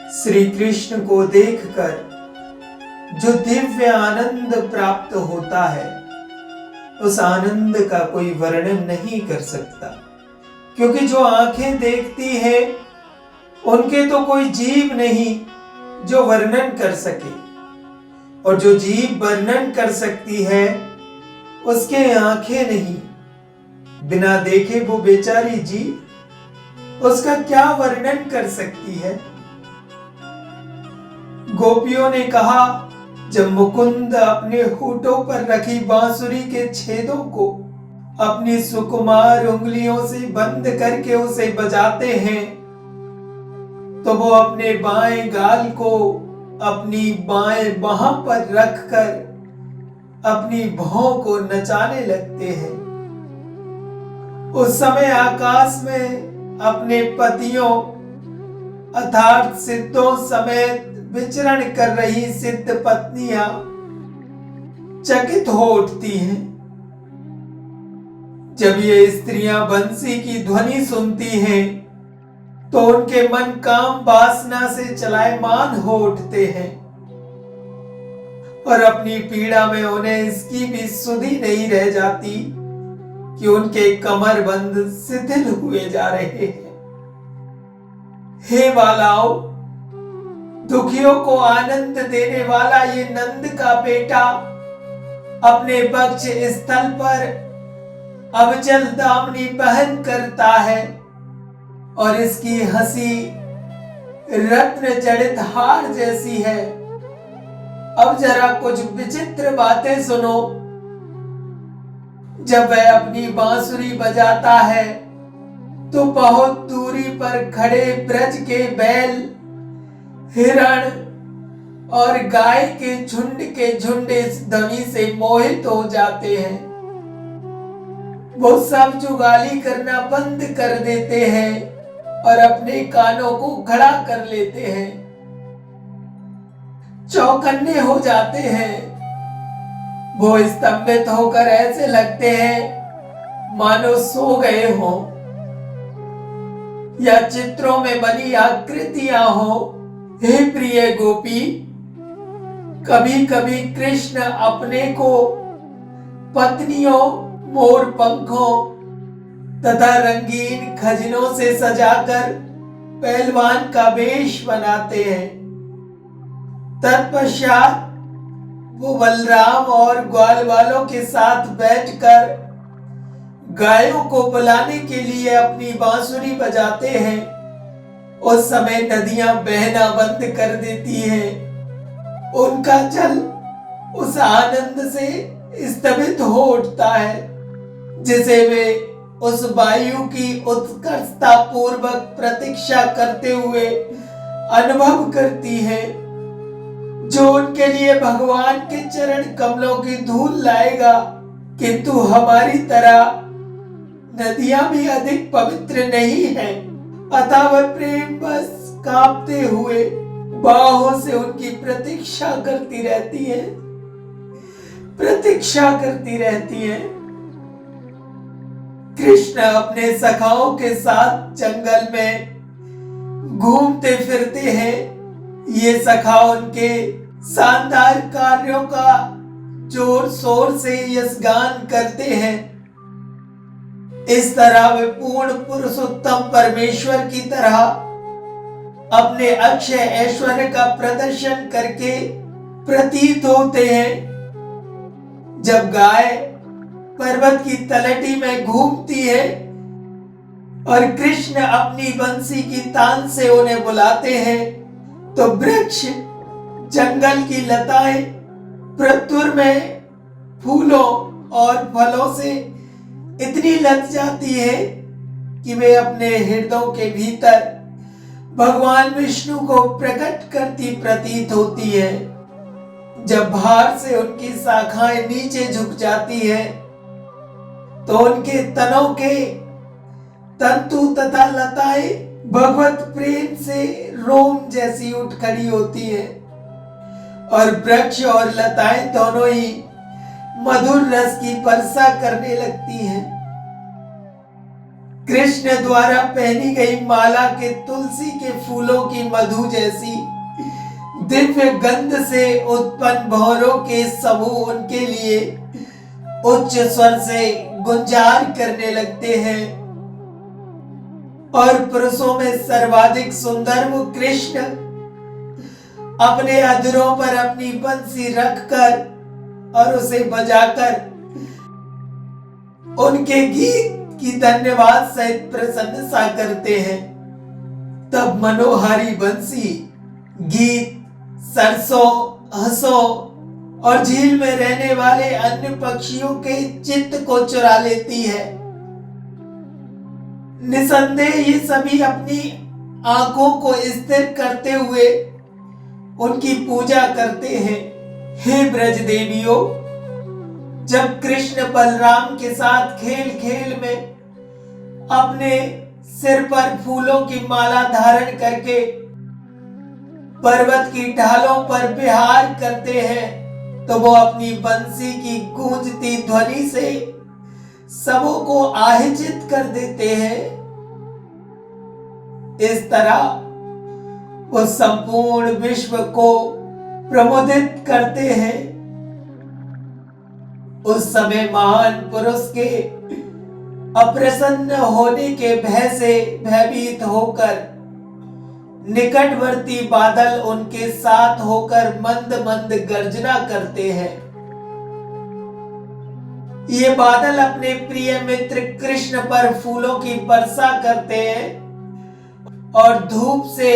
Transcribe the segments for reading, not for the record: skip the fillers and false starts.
श्री कृष्ण को देखकर जो दिव्य आनंद प्राप्त होता है, उस आनंद का कोई वर्णन नहीं कर सकता। क्योंकि जो आंखें देखती है उनके तो कोई जीभ नहीं जो वर्णन कर सके, और जो जीभ वर्णन कर सकती है उसके आंखें नहीं। बिना देखे वो बेचारी जीभ उसका क्या वर्णन कर सकती है। गोपियों ने कहा, जब मुकुंद अपने होठों पर रखी बांसुरी के छेदों को अपनी सुकुमार उंगलियों से बंद करके उसे बजाते हैं, तो वो अपने बाएं गाल को अपनी बाएं बाह पर रखकर अपनी भौं को नचाने लगते हैं। उस समय आकाश में अपने पतियों अर्थात सिद्धों समेत विचरण कर रही सिद्ध पत्नियां चकित हो उठती हैं। जब ये स्त्रियां बंसी की ध्वनि सुनती हैं तो उनके मन काम वासना से चलायमान हो उठते हैं, और अपनी पीड़ा में उन्हें इसकी भी सुधि नहीं रह जाती कि उनके कमरबंद शिथिल हुए जा रहे हैं। हे बालाओ, दुखियों को आनंद देने वाला ये नंद का बेटा अपने पक्ष स्थल पर अबचल दामनी पहन करता है, और इसकी हंसी रत्न जड़ित हार जैसी है। अब जरा कुछ विचित्र बातें सुनो। जब वह अपनी बांसुरी बजाता है तो बहुत दूरी पर खड़े ब्रज के बैल, हिरण और गाय के झुंड इस ध्वनि से मोहित हो जाते हैं। वो सब जुगाली करना बंद कर देते हैं और अपने कानों को खड़ा कर लेते हैं, चौकन्ने हो जाते हैं। वो स्तंभित होकर ऐसे लगते हैं मानो सो गए हों, या चित्रों में बनी आकृतियां हो। हे प्रिय गोपी, कभी कभी कृष्ण अपने को पत्नियों, मोर पंखों तथा रंगीन खजनों से सजाकर पहलवान का वेश बनाते हैं। तत्पश्चात वो बलराम और ग्वाल वालों के साथ बैठकर गायों को बुलाने के लिए अपनी बांसुरी बजाते हैं। उस समय नदियां बहना बंद कर देती हैं। उनका जल उस आनंद से स्तब्ध हो उठता है जिसे वे उस वायु की उत्कर्षता पूर्वक प्रतीक्षा करते हुए अनुभव करती है, जो उनके लिए भगवान के चरण कमलों की धूल लाएगा। किंतु हमारी तरह नदियां भी अधिक पवित्र नहीं हैं, अतः वह प्रेम बस कांपते हुए बाहों से उनकी प्रतीक्षा करती रहती है, प्रतीक्षा करती रहती है। कृष्ण अपने सखाओं के साथ जंगल में घूमते फिरते हैं। ये सखा उनके शानदार कार्यों का जोर शोर से यशगान करते हैं। इस तरह वे पूर्ण पुरुषोत्तम परमेश्वर की तरह अपने अक्षय ऐश्वर्य का प्रदर्शन करके प्रतीत होते हैं। जब गाय पर्वत की तलहटी में घूमती है और कृष्ण अपनी बंसी की तान से उन्हें बुलाते हैं, तो वृक्ष, जंगल की लताएं प्रतुर में फूलों और फलों से इतनी लद जाती है कि वे अपने हृदयों के भीतर भगवान विष्णु को प्रकट करती प्रतीत होती है। जब भार से उनकी शाखाएं नीचे झुक जाती है तो उनके तनों के तंतु तथा लताएं भगवत प्रेम से रोम जैसी उठ खड़ी होती है, और वृक्ष और लताएं दोनों ही मधुर रस की वर्षा करने लगती हैं। कृष्ण द्वारा पहनी गई माला के तुलसी के फूलों की मधु जैसी दिव्य गंध से उत्पन्न भौरों के समूह उनके लिए उच्च स्वर से गुंजार करने लगते हैं और पुरुषों में सर्वाधिक सुंदर वो कृष्ण अपने अधरों पर अपनी बंसी रखकर और उसे बजाकर उनके गीत की धन्यवाद सहित प्रशंसा करते हैं। तब मनोहारी बंसी गीत सरसों, हंसों और झील में रहने वाले अन्य पक्षियों के चित्त को चुरा लेती है। निसंदेह ये सभी अपनी आंखों को स्थिर करते हुए उनकी पूजा करते हैं। हे ब्रज देवियों, जब कृष्ण बलराम के साथ खेल खेल में अपने सिर पर फूलों की माला धारण करके पर्वत की ढालों पर विहार करते हैं तो वो अपनी बंसी की गूंजती ध्वनि से सबों को आहिजित कर देते हैं। इस तरह वो संपूर्ण विश्व को प्रमोदित करते हैं। उस समय महान पुरुष के अप्रसन्न होने के भय से भयभीत होकर निकटवर्ती बादल उनके साथ होकर मंद मंद गर्जना करते हैं। ये बादल अपने प्रिय मित्र कृष्ण पर फूलों की वर्षा करते हैं और धूप से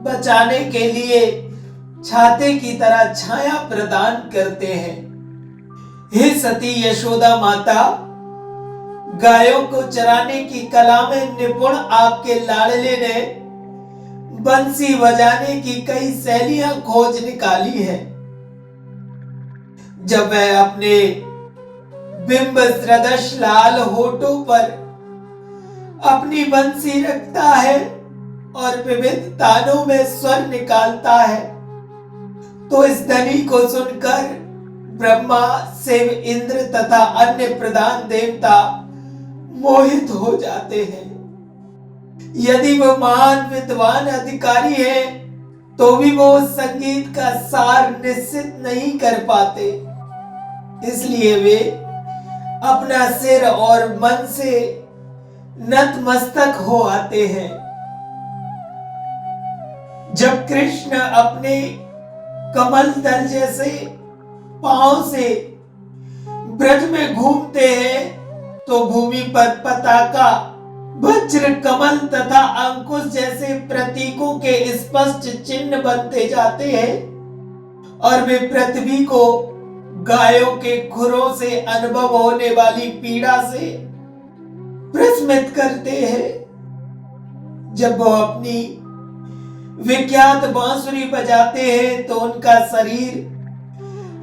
बचाने के लिए छाते की तरह छाया प्रदान करते हैं। हे सती यशोदा माता, गायों को चराने की कला में निपुण आपके लाडले ने बंसी बजाने की कई शैलियां खोज निकाली है। जब वह अपने बिंब सदृश लाल होठों पर अपनी बंसी रखता है और विविध तानों में स्वर निकालता है तो इस ध्वनि को सुनकर ब्रह्मा, शिव, इंद्र तथा अन्य प्रधान देवता मोहित हो जाते हैं। यदि वो महान विद्वान अधिकारी है तो भी वो संगीत का सार निश्चित नहीं कर पाते, इसलिए वे अपना सिर और मन से नतमस्तक हो आते हैं। जब कृष्ण अपने कमल दल जैसे पांव से ब्रज में घूमते हैं तो भूमि पर पताका, वज्र, कमल तथा अंकुश जैसे प्रतीकों के स्पष्ट चिन्ह बनते जाते हैं और वे पृथ्वी को गायों के खुरों से अनुभव होने वाली पीड़ा से प्रशमित करते हैं। जब वो अपनी विख्यात बांसुरी बजाते हैं तो उनका शरीर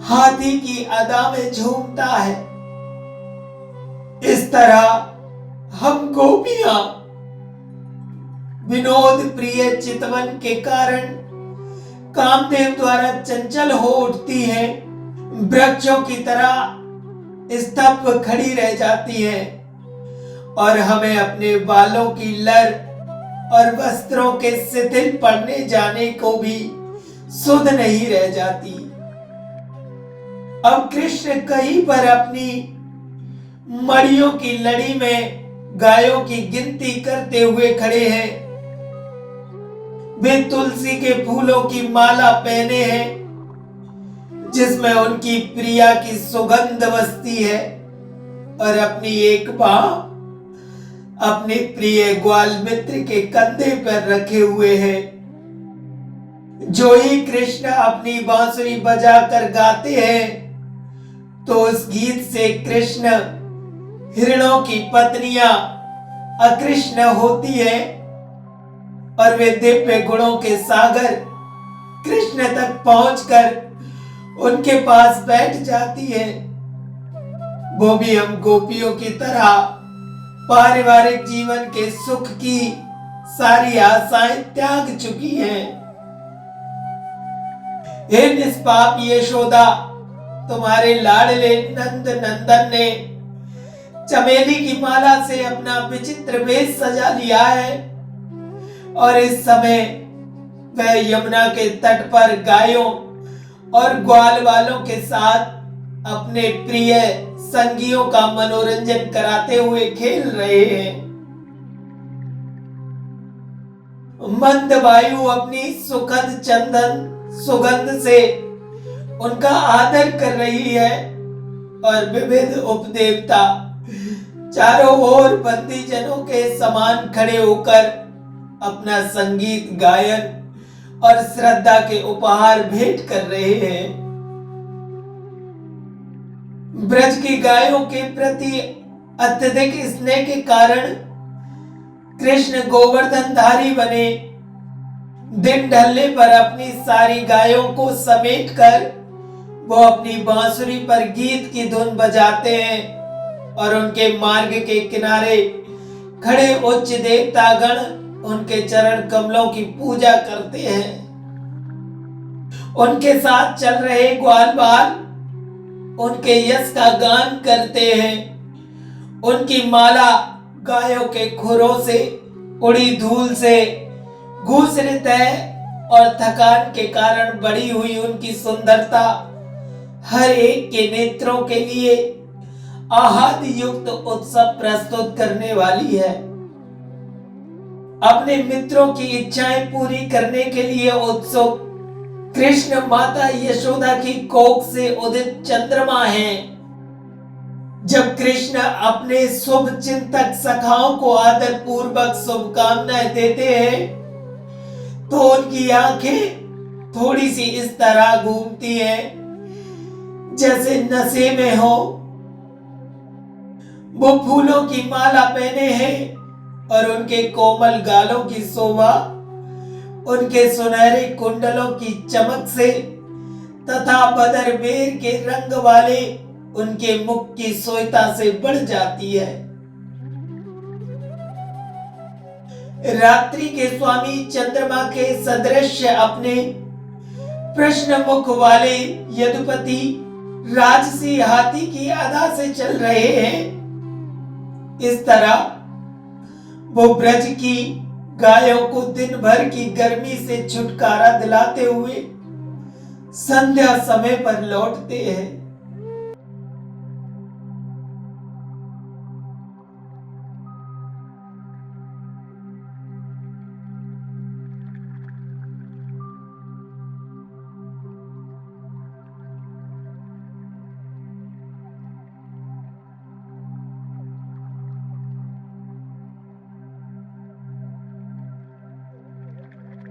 हाथी की अदा में झूमता है। इस तरह हम गोपियां विनोद प्रिय चितवन के कारण कामदेव द्वारा चंचल हो उठती हैं, वृक्षों की तरह स्तब्ध खड़ी रह जाती हैं और हमें अपने बालों की लर और वस्त्रों के शिथिल पड़ने जाने को भी सुध नहीं रह जाती। अब कृष्ण कहीं पर अपनी मड़ियों की लड़ी में गायों की गिनती करते हुए खड़े हैं। वे तुलसी के फूलों की माला पहने हैं जिसमें उनकी प्रिया की सुगंध बसती है और अपनी एक बाह अपने प्रिय ग्वाल मित्र के कंधे पर रखे हुए हैं। जो ही कृष्ण अपनी बांसुरी बजाकर गाते हैं तो उस गीत से कृष्ण हिरणों की पत्नियां अकृष्ण होती है और वे दिव्य गुणों के सागर कृष्ण तक पहुंचकर उनके पास बैठ जाती है। वो भी हम गोपियों की तरह पारिवारिक जीवन के सुख की सारी आशाएं त्याग चुकी हैं। हे निष्पाप यशोदा, तुम्हारे लाडले नंद नंदन ने चमेली की माला से अपना विचित्र वेश सजा लिया है और इस समय वह यमुना के तट पर गायों और ग्वाल वालों के साथ अपने प्रिय संगियों का मनोरंजन कराते हुए खेल रहे हैं। मंद वायु अपनी सुखद चंदन सुगंध से उनका आदर कर रही है और विविध उपदेवता चारों ओर बंदी जनों के समान खड़े होकर अपना संगीत गायन और श्रद्धा के उपहार भेंट कर रहे हैं। ब्रज की गायों के प्रति अत्यधिक स्नेह के कारण कृष्ण गोवर्धनधारी बने। दिन ढलने पर अपनी सारी गायों को समेटकर वो अपनी बांसुरी पर गीत की धुन बजाते हैं और उनके मार्ग के किनारे खड़े उच्च देवतागण उनके चरण कमलों की पूजा करते हैं। उनके साथ चल रहे ग्वालवाल उनके यश का गान करते हैं। उनकी माला गायों के खुरों से उड़ी धूल से घूसरित है और थकान के कारण बढ़ी हुई उनकी सुंदरता हर एक के नेत्रों के लिए आह्लाद युक्त उत्सव प्रस्तुत करने वाली है। अपने मित्रों की इच्छाएं पूरी करने के लिए उत्सुक कृष्ण माता यशोदा की कोख से उदित चंद्रमा हैं। जब कृष्ण अपने शुभ चिंतक सखाओं को आदर पूर्वक शुभकामनाएं देते हैं तो उनकी आंखें थोड़ी सी इस तरह घूमती हैं जैसे नशे में हो। वो फूलों की माला पहने हैं और उनके कोमल गालों की शोभा उनके सुनहरे कुंडलों की चमक से तथा बदरबेर के रंग वाले उनके मुख की सोयता से बढ़ जाती है। रात्रि के स्वामी चंद्रमा के सदृश अपने प्रश्न मुख वाले यदुपति राजसी हाथी की अदा से चल रहे हैं। इस तरह वो ब्रज की गायों को दिन भर की गर्मी से छुटकारा दिलाते हुए संध्या समय पर लौटते हैं।